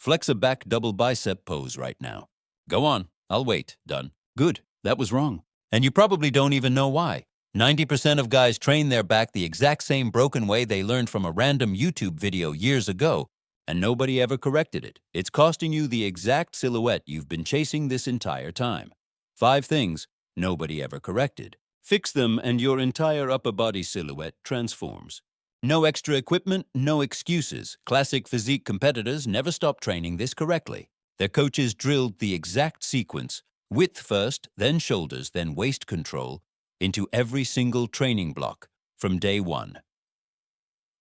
Flex a back double bicep pose right now. Go on, I'll wait. Done. Good, that was wrong. And you probably don't even know why. 90% of guys train their back the exact same broken way they learned from a random YouTube video years ago, and nobody ever corrected it. It's costing you the exact silhouette you've been chasing this entire time. 5 things nobody ever corrected. Fix them and your entire upper body silhouette transforms. No extra equipment, no excuses. Classic physique competitors never stop training this correctly. Their coaches drilled the exact sequence, width first, then shoulders, then waist control, into every single training block from day one.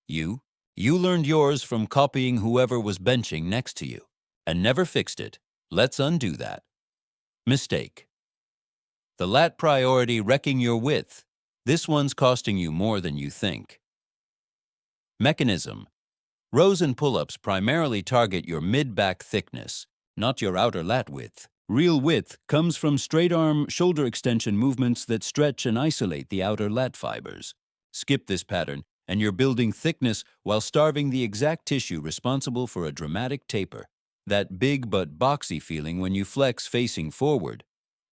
You learned yours from copying whoever was benching next to you and never fixed it. Let's undo that. Mistake. The lat priority wrecking your width. This one's costing you more than you think. Mechanism. Rows and pull-ups primarily target your mid-back thickness, not your outer lat width. Real width comes from straight-arm shoulder extension movements that stretch and isolate the outer lat fibers. Skip this pattern, and you're building thickness while starving the exact tissue responsible for a dramatic taper. That big but boxy feeling when you flex facing forward.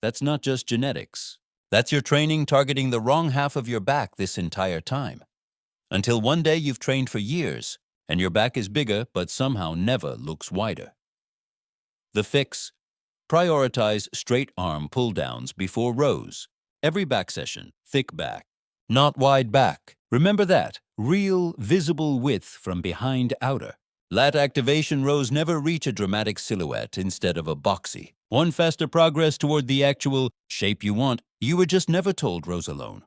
That's not just genetics. That's your training targeting the wrong half of your back this entire time. Until one day you've trained for years, and your back is bigger but somehow never looks wider. The fix. Prioritize straight arm pull-downs before rows. Every back session, thick back, not wide back. Remember that. Real, visible width from behind outer. Lat activation rows never reach a dramatic silhouette instead of a boxy. One faster progress toward the actual shape you want. You were just never told rows alone.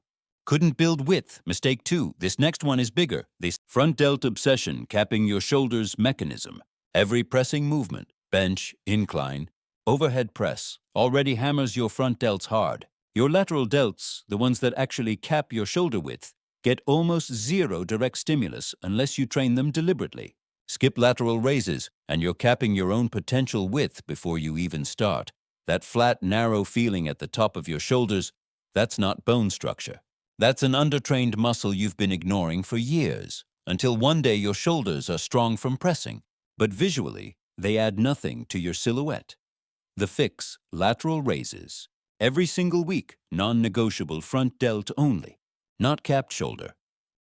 Couldn't build width. Mistake 2. This next one is bigger. This front delt obsession capping your shoulders mechanism. Every pressing movement, bench, incline, overhead press, already hammers your front delts hard. Your lateral delts, the ones that actually cap your shoulder width, get almost zero direct stimulus unless you train them deliberately. Skip lateral raises, and you're capping your own potential width before you even start. That flat, narrow feeling at the top of your shoulders, that's not bone structure. That's an undertrained muscle you've been ignoring for years, until one day your shoulders are strong from pressing, but visually, they add nothing to your silhouette. The fix, lateral raises. Every single week, non-negotiable front delt only, not capped shoulder.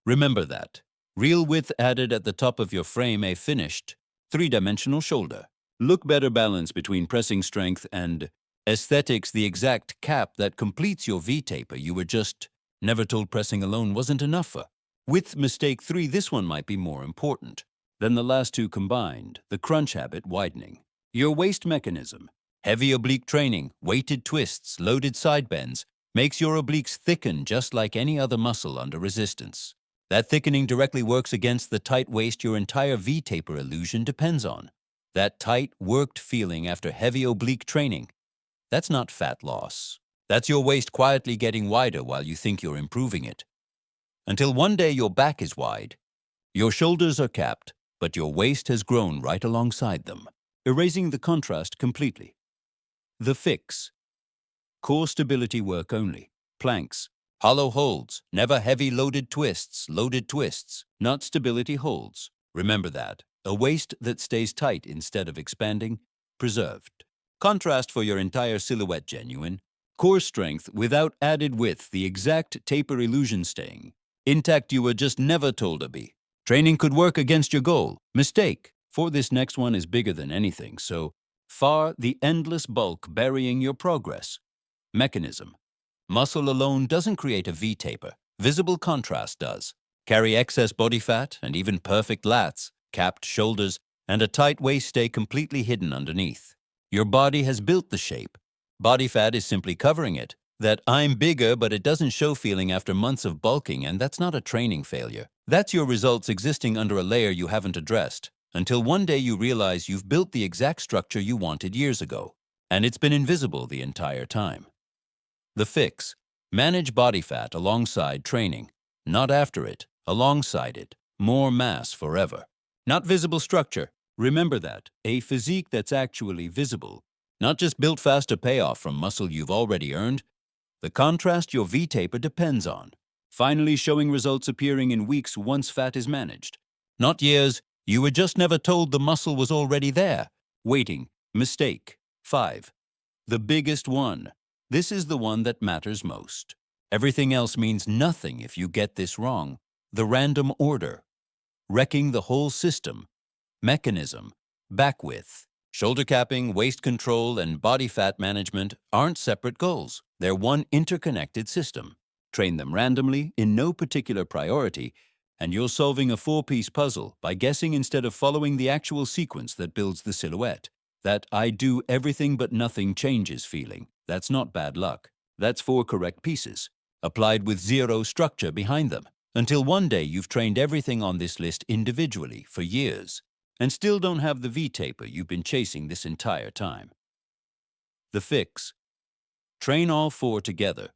Remember that. Real width added at the top of your frame, a finished, 3-dimensional shoulder. Look better balance between pressing strength and aesthetics, the exact cap that completes your V-taper you were just never told pressing alone wasn't enough for. With mistake 3, this one might be more important than the last two combined, the crunch habit widening. Your waist mechanism. Heavy oblique training, weighted twists, loaded side bends, makes your obliques thicken just like any other muscle under resistance. That thickening directly works against the tight waist your entire V-taper illusion depends on. That tight, worked feeling after heavy oblique training. That's not fat loss. That's your waist quietly getting wider while you think you're improving it. Until one day your back is wide. Your shoulders are capped, but your waist has grown right alongside them, erasing the contrast completely. The fix. Core stability work only. Planks. Hollow holds. Never heavy loaded twists, not stability holds. Remember that. A waist that stays tight instead of expanding, preserved. Contrast for your entire silhouette genuine. Core strength without added width, the exact taper illusion staying. Intact you were just never told to be. Training could work against your goal. Mistake. For this next one is bigger than anything, so far the endless bulk burying your progress. Mechanism. Muscle alone doesn't create a V-taper. Visible contrast does. Carry excess body fat and even perfect lats, capped shoulders, and a tight waist stay completely hidden underneath. Your body has built the shape. Body fat is simply covering it. That I'm bigger but it doesn't show feeling after months of bulking, and that's not a training failure. That's your results existing under a layer you haven't addressed, until one day you realize you've built the exact structure you wanted years ago, and it's been invisible the entire time. The fix. Manage body fat alongside training, not after it, alongside it. More mass forever. Not visible structure. Remember that. A physique that's actually visible. Not just built fast to pay off from muscle you've already earned. The contrast your V-taper depends on. Finally showing results appearing in weeks once fat is managed. Not years. You were just never told the muscle was already there. Waiting. Mistake. 5. The biggest one. This is the one that matters most. Everything else means nothing if you get this wrong. The random order. Wrecking the whole system. Mechanism. Back width. Shoulder capping, waist control, and body fat management aren't separate goals. They're one interconnected system. Train them randomly, in no particular priority, and you're solving a 4-piece puzzle by guessing instead of following the actual sequence that builds the silhouette. That I do everything but nothing changes feeling. That's not bad luck. That's 4 correct pieces, applied with 0 structure behind them, until one day you've trained everything on this list individually for years, and still don't have the V-taper you've been chasing this entire time. The fix. Train all 4 together.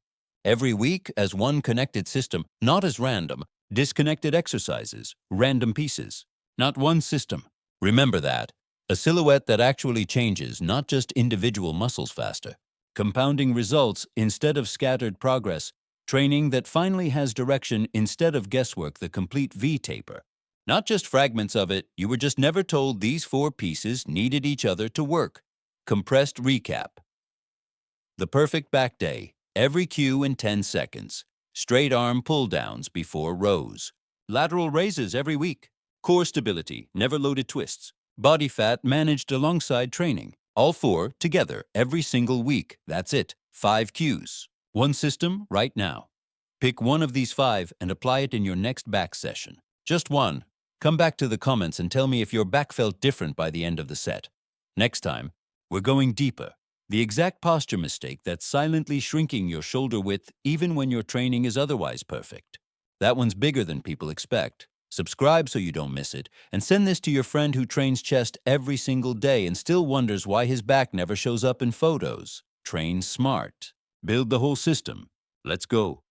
Every week as one connected system, not as random, disconnected exercises, random pieces. Not one system. Remember that. A silhouette that actually changes not just individual muscles faster. Compounding results instead of scattered progress. Training that finally has direction instead of guesswork, the complete V-taper. Not just fragments of it, you were just never told these 4 pieces needed each other to work. Compressed recap. The perfect back day. Every cue in 10 seconds. Straight arm pull-downs before rows. Lateral raises every week. Core stability, never loaded twists. Body fat managed alongside training. All 4 together every single week. That's it. 5 cues. One system right now. Pick one of these 5 and apply it in your next back session. Just one. Come back to the comments and tell me if your back felt different by the end of the set. Next time, we're going deeper. The exact posture mistake that's silently shrinking your shoulder width even when your training is otherwise perfect. That one's bigger than people expect. Subscribe so you don't miss it, and send this to your friend who trains chest every single day and still wonders why his back never shows up in photos. Train smart. Build the whole system. Let's go.